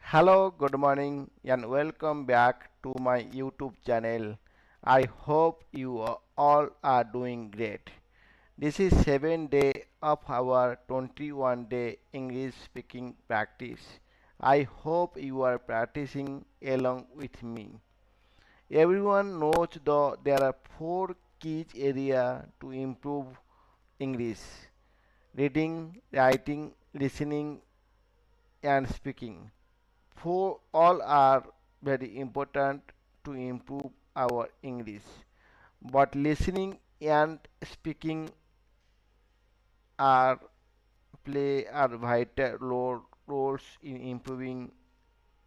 Hello, good morning, and welcome back to my YouTube channel. I hope you all are doing great. This is 7th day of our 21-day English speaking practice. I hope you are practicing along with me. Everyone knows there are four key areas to improve English: reading, writing, listening, and speaking. For all are very important to improve our English, but listening and speaking are are vital roles in improving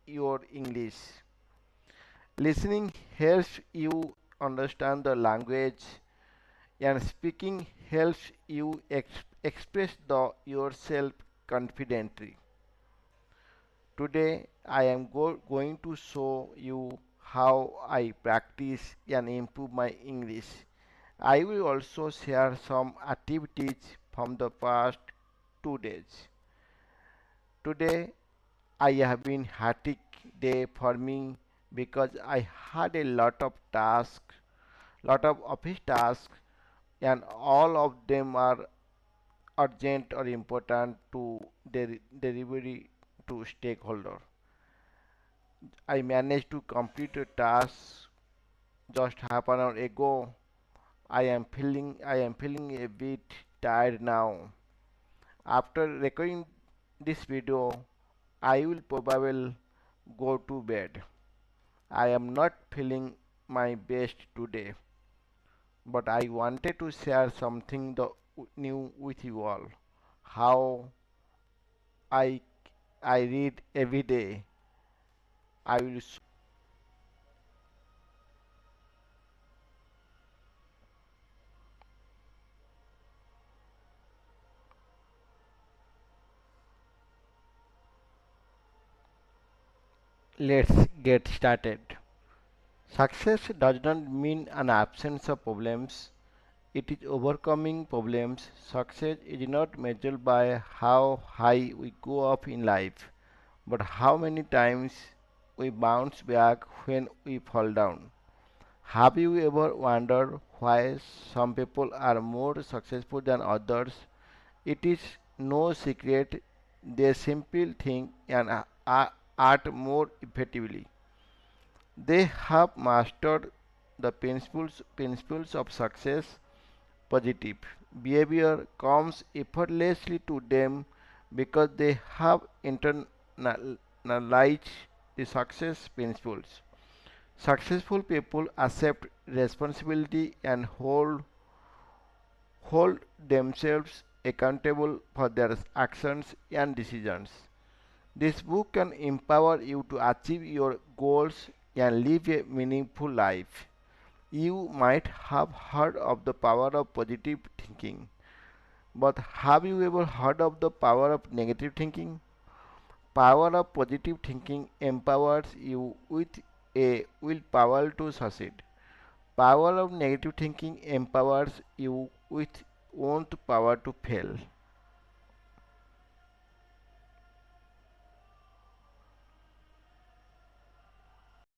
your English. Listening helps you understand the language, and speaking helps you express yourself confidently. Today I am going to show you how I practice and improve my English. I will also share some activities from the past 2 days. Today I have been hectic day for me because I had a lot of office tasks, and all of them are urgent or important to delivery to stakeholder. I managed to complete a task just half an hour ago. I am feeling a bit tired now. After recording this video, I will probably go to bed. I am not feeling my best today, but I wanted to share something new with you all. How I I read every day. I will Let's get started. Success does not mean an absence of problems. It is overcoming problems. Success is not measured by how high we go up in life, but how many times we bounce back when we fall down. Have you ever wondered why some people are more successful than others? It is no secret. They simply think and act more effectively. They have mastered the principles of success. Positive behavior comes effortlessly to them because they have internalized the success principles. Successful people accept responsibility and hold themselves accountable for their actions and decisions. This book can empower you to achieve your goals and live a meaningful life. You might have heard of the power of positive thinking, but have you ever heard of the power of negative thinking? Power of positive thinking empowers you with a willpower to succeed. Power of negative thinking empowers you with want power to fail.